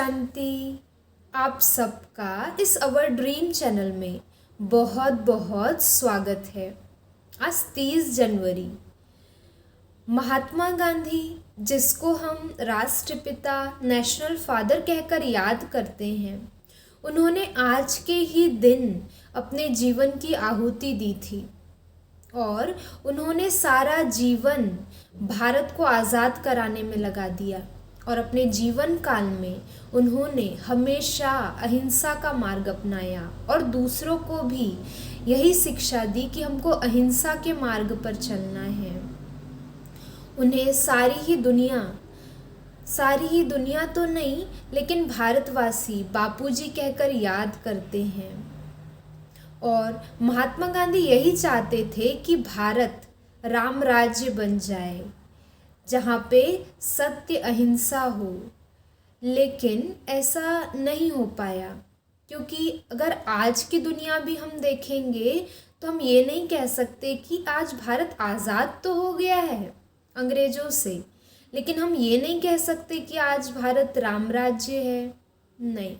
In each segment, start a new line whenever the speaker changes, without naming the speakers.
शांति। आप सबका इस अवर ड्रीम चैनल में बहुत बहुत स्वागत है। आज 30 जनवरी, महात्मा गांधी, जिसको हम राष्ट्रपिता, नेशनल फादर कहकर याद करते हैं, उन्होंने आज के ही दिन अपने जीवन की आहुति दी थी और उन्होंने सारा जीवन भारत को आज़ाद कराने में लगा दिया। और अपने जीवन काल में उन्होंने हमेशा अहिंसा का मार्ग अपनाया और दूसरों को भी यही शिक्षा दी कि हमको अहिंसा के मार्ग पर चलना है। उन्हें सारी ही दुनिया तो नहीं, लेकिन भारतवासी बापूजी कहकर याद करते हैं। और महात्मा गांधी यही चाहते थे कि भारत राम राज्य बन जाए, जहाँ पे सत्य अहिंसा हो। लेकिन ऐसा नहीं हो पाया, क्योंकि अगर आज की दुनिया भी हम देखेंगे तो हम ये नहीं कह सकते कि आज भारत आज़ाद तो हो गया है अंग्रेज़ों से, लेकिन हम ये नहीं कह सकते कि आज भारत राम राज्य है। नहीं।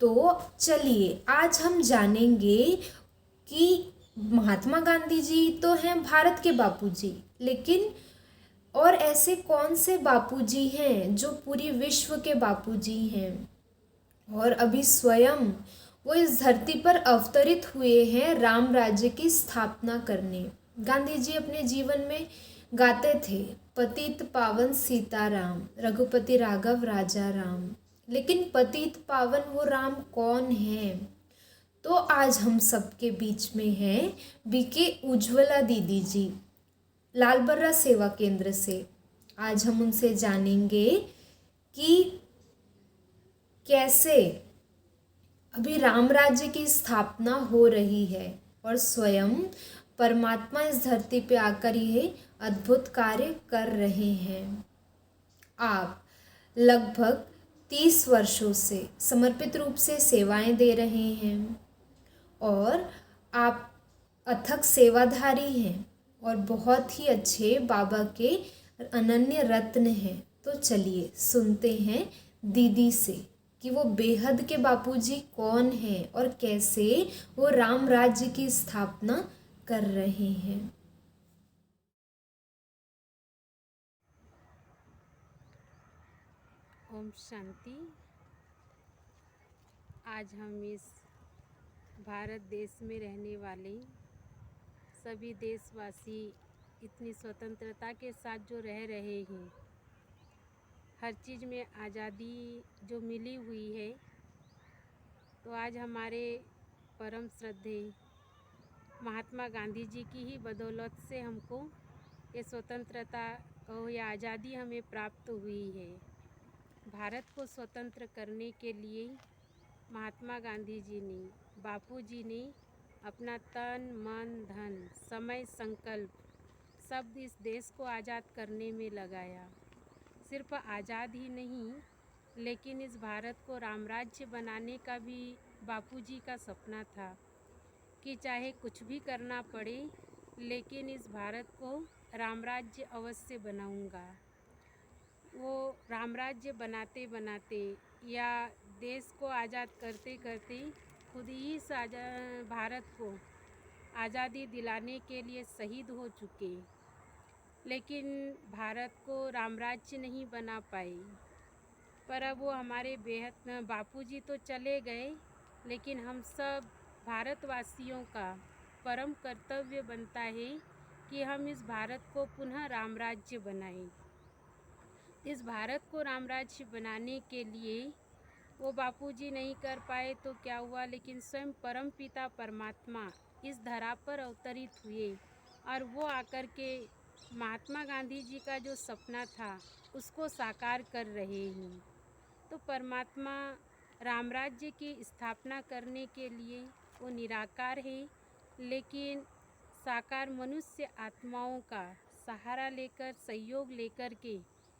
तो चलिए आज हम जानेंगे कि महात्मा गांधी जी तो हैं भारत के बापूजी, लेकिन और ऐसे कौन से बापूजी हैं जो पूरी विश्व के बापूजी हैं और अभी स्वयं वो इस धरती पर अवतरित हुए हैं राम राज्य की स्थापना करने। गांधी जी अपने जीवन में गाते थे, पतित पावन सीताराम, रघुपति राघव राजा राम। लेकिन पतित पावन वो राम कौन है? तो आज हम सबके बीच में हैं बीके उज्ज्वला दीदी जी, लालबर्रा सेवा केंद्र से। आज हम उनसे जानेंगे कि कैसे अभी राम राज्य की स्थापना हो रही है और स्वयं परमात्मा इस धरती पे आकर यह अद्भुत कार्य कर रहे हैं। आप लगभग 30 वर्षों से समर्पित रूप से सेवाएं दे रहे हैं और आप अथक सेवाधारी हैं और बहुत ही अच्छे बाबा के अनन्य रत्न हैं। तो चलिए सुनते हैं दीदी से कि वो बेहद के बापूजी कौन हैं और कैसे वो राम राज्य की स्थापना कर रहे हैं।
ओम शांति। आज हम इस भारत देश में रहने वाले सभी देशवासी इतनी स्वतंत्रता के साथ जो रह रहे हैं, हर चीज़ में आज़ादी जो मिली हुई है, तो आज हमारे परम श्रद्धेय महात्मा गांधी जी की ही बदौलत से हमको ये स्वतंत्रता और ये आज़ादी हमें प्राप्त हुई है। भारत को स्वतंत्र करने के लिए महात्मा गांधी जी ने, बापू जी ने अपना तन मन धन समय संकल्प सब इस देश को आज़ाद करने में लगाया। सिर्फ आज़ाद ही नहीं, लेकिन इस भारत को रामराज्य बनाने का भी बापू जी का सपना था कि चाहे कुछ भी करना पड़े, लेकिन इस भारत को रामराज्य अवश्य बनाऊंगा। वो रामराज्य बनाते बनाते या देश को आज़ाद करते करते खुद ही इस भारत को आज़ादी दिलाने के लिए शहीद हो चुके, लेकिन भारत को रामराज्य नहीं बना पाए। पर अब वो हमारे बेहद बापूजी तो चले गए, लेकिन हम सब भारतवासियों का परम कर्तव्य बनता है कि हम इस भारत को पुनः रामराज्य बनाएं। इस भारत को रामराज्य बनाने के लिए वो बापूजी नहीं कर पाए तो क्या हुआ, लेकिन स्वयं परम पिता परमात्मा इस धरा पर अवतरित हुए और वो आकर के महात्मा गांधी जी का जो सपना था उसको साकार कर रहे हैं। तो परमात्मा रामराज्य की स्थापना करने के लिए वो निराकार है, लेकिन साकार मनुष्य आत्माओं का सहारा लेकर, सहयोग लेकर के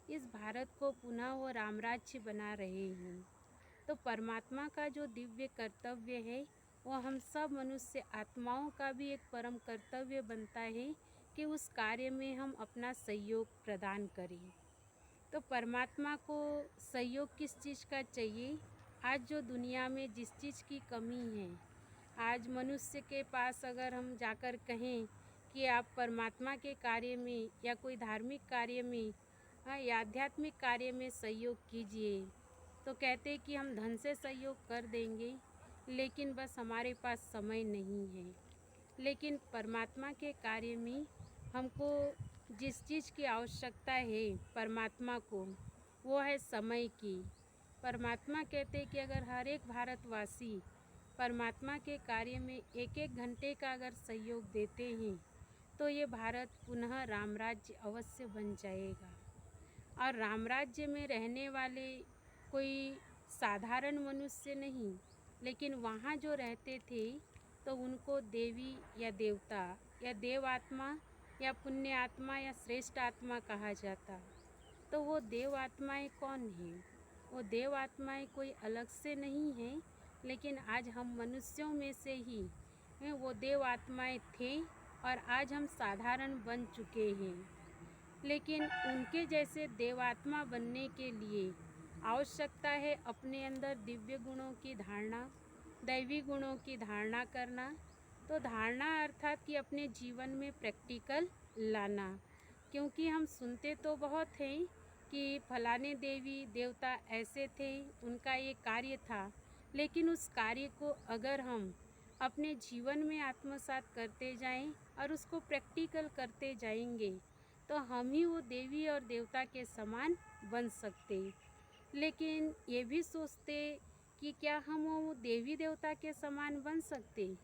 इस भारत को पुनः वो रामराज्य बना रहे हैं। तो परमात्मा का जो दिव्य कर्तव्य है, वो हम सब मनुष्य आत्माओं का भी एक परम कर्तव्य बनता है कि उस कार्य में हम अपना सहयोग प्रदान करें। तो परमात्मा को सहयोग किस चीज़ का चाहिए? आज जो दुनिया में जिस चीज़ की कमी है, आज मनुष्य के पास अगर हम जाकर कहें कि आप परमात्मा के कार्य में या कोई धार्मिक कार्य में या आध्यात्मिक कार्य में सहयोग कीजिए, तो कहते हैं कि हम धन से सहयोग कर देंगे, लेकिन बस हमारे पास समय नहीं है। लेकिन परमात्मा के कार्य में हमको जिस चीज़ की आवश्यकता है परमात्मा को, वो है समय की। परमात्मा कहते हैं कि अगर हर एक भारतवासी परमात्मा के कार्य में एक एक घंटे का अगर सहयोग देते हैं, तो ये भारत पुनः रामराज्य अवश्य बन जाएगा। और रामराज्य में रहने वाले कोई साधारण मनुष्य नहीं, लेकिन वहाँ जो रहते थे तो उनको देवी या देवता या देव आत्मा या पुण्य आत्मा या श्रेष्ठ आत्मा कहा जाता। तो वो देव आत्माएँ कौन हैं? वो देव आत्माएँ कोई अलग से नहीं हैं, लेकिन आज हम मनुष्यों में से ही वो देव आत्माएँ थे और आज हम साधारण बन चुके हैं। लेकिन उनके जैसे देवात्मा बनने के लिए आवश्यकता है अपने अंदर दिव्य गुणों की धारणा, दैवी गुणों की धारणा करना। तो धारणा अर्थात कि अपने जीवन में प्रैक्टिकल लाना, क्योंकि हम सुनते तो बहुत हैं कि फलाने देवी देवता ऐसे थे, उनका ये कार्य था, लेकिन उस कार्य को अगर हम अपने जीवन में आत्मसात करते जाएं और उसको प्रैक्टिकल करते जाएंगे, तो हम ही वो देवी और देवता के समान बन सकते। लेकिन ये भी सोचते कि क्या हम वो देवी देवता के समान बन सकते?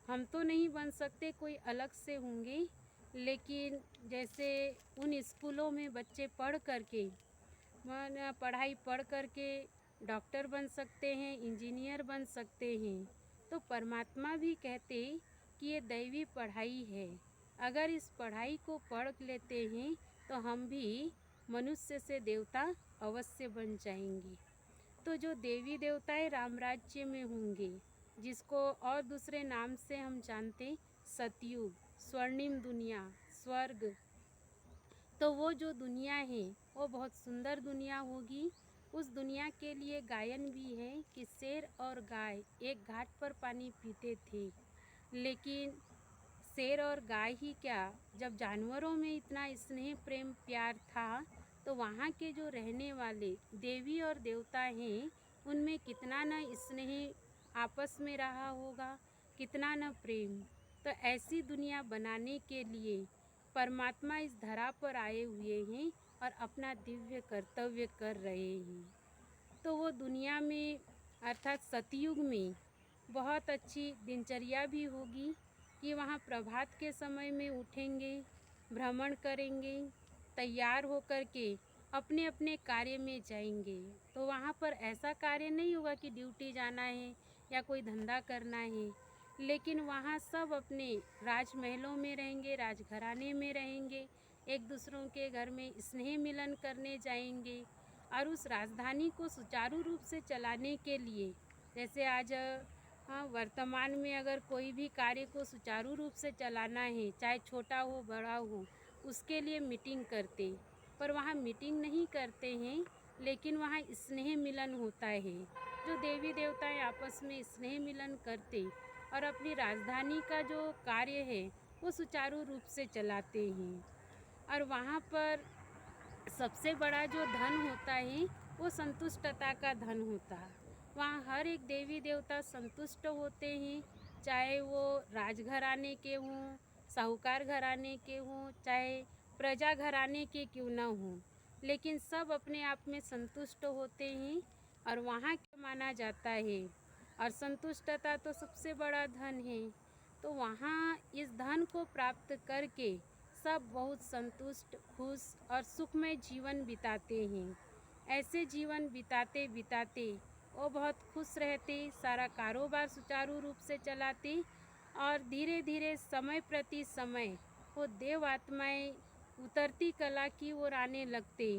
हम तो नहीं बन सकते, कोई अलग से होंगे। लेकिन जैसे उन स्कूलों में बच्चे पढ़ करके पढ़ाई पढ़ करके डॉक्टर बन सकते हैं, इंजीनियर बन सकते हैं, तो परमात्मा भी कहते कि ये दैवी पढ़ाई है। अगर इस पढ़ाई को पढ़ लेते हैं तो हम भी मनुष्य से देवता अवश्य बन जाएंगे। तो जो देवी देवताएं राम राज्य में होंगे, जिसको और दूसरे नाम से हम जानते सतयुग, स्वर्णिम दुनिया, स्वर्ग, तो वो जो दुनिया है वो बहुत सुंदर दुनिया होगी। उस दुनिया के लिए गायन भी है कि शेर और गाय एक घाट पर पानी पीते थे, लेकिन शेर और गाय ही क्या, जब जानवरों में इतना स्नेह प्रेम प्यार था, तो वहाँ के जो रहने वाले देवी और देवता हैं उनमें कितना न स्नेह आपस में रहा होगा, कितना न प्रेम। तो ऐसी दुनिया बनाने के लिए परमात्मा इस धरा पर आए हुए हैं और अपना दिव्य कर्तव्य कर रहे हैं। तो वो दुनिया में अर्थात सतयुग में बहुत अच्छी दिनचर्या भी होगी कि वहाँ प्रभात के समय में उठेंगे, भ्रमण करेंगे, तैयार होकर के अपने अपने कार्य में जाएंगे। तो वहाँ पर ऐसा कार्य नहीं होगा कि ड्यूटी जाना है या कोई धंधा करना है, लेकिन वहाँ सब अपने राजमहलों में रहेंगे, राजघराने में रहेंगे, एक दूसरों के घर में स्नेह मिलन करने जाएंगे। और उस राजधानी को सुचारू रूप से चलाने के लिए, जैसे आज वर्तमान में अगर कोई भी कार्य को सुचारू रूप से चलाना है, चाहे छोटा हो बड़ा हो, उसके लिए मीटिंग करते, पर वहाँ मीटिंग नहीं करते हैं, लेकिन वहाँ स्नेह मिलन होता है। जो देवी देवताएं आपस में स्नेह मिलन करते और अपनी राजधानी का जो कार्य है वो सुचारू रूप से चलाते हैं। और वहाँ पर सबसे बड़ा जो धन होता है वो संतुष्टता का धन होता है। वहाँ हर एक देवी देवता संतुष्ट होते हैं, चाहे वो राजघराने के हों, साहूकार घराने के हों, चाहे प्रजा घराने के क्यों न हों, लेकिन सब अपने आप में संतुष्ट होते हैं और वहाँ क्या माना जाता है। और संतुष्टता तो सबसे बड़ा धन है। तो वहाँ इस धन को प्राप्त करके सब बहुत संतुष्ट, खुश और सुखमय जीवन बिताते हैं। ऐसे जीवन बिताते बिताते वो बहुत खुश रहते, सारा कारोबार सुचारू रूप से चलाते और धीरे धीरे समय प्रति समय वो देव आत्माएँ उतरती कला की ओर आने लगते।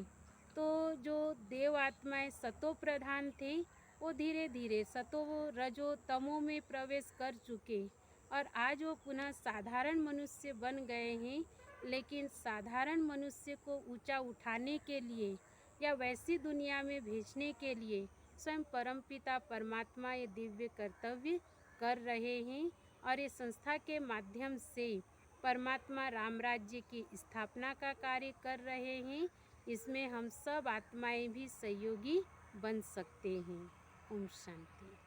तो जो देव आत्माएँ सतो प्रधान थे वो धीरे धीरे सतो रजो तमो में प्रवेश कर चुके और आज वो पुनः साधारण मनुष्य बन गए हैं। लेकिन साधारण मनुष्य को ऊंचा उठाने के लिए या वैसी दुनिया में भेजने के लिए स्वयं परमपिता परमात्मा ये दिव्य कर्तव्य कर रहे हैं और इस संस्था के माध्यम से परमात्मा राम राज्य की स्थापना का कार्य कर रहे हैं। इसमें हम सब आत्माएं भी सहयोगी बन सकते हैं। ओम शांति।